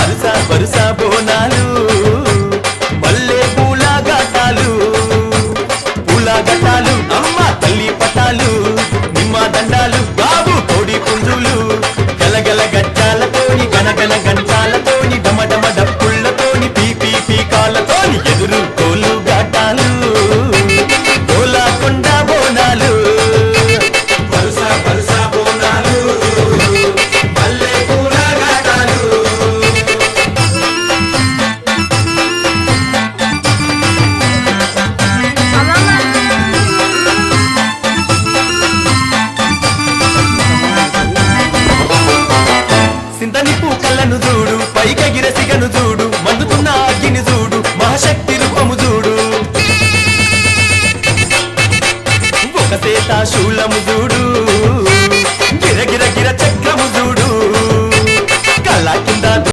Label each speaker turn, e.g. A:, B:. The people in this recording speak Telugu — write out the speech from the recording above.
A: వరుస వరుస బోనాలు మల్లె పూల గటాలు అమ్మ తల్లి పటాలు నిమ్మ దండాలు బాబు కోడి పుంజులు గలగల గజ్జాలతోని గనగన గంటాలతోని డమడమ డప్పుళ్లతోని పీపీ పీకాలతోని ఎదురు కోలు గటాలు కొండ బోనాలు
B: వరుస వరుస బోనాలు మల్లె పూల గటాలు
A: సింతని పూకలను చూడు పైకెగిర సిగను చూడు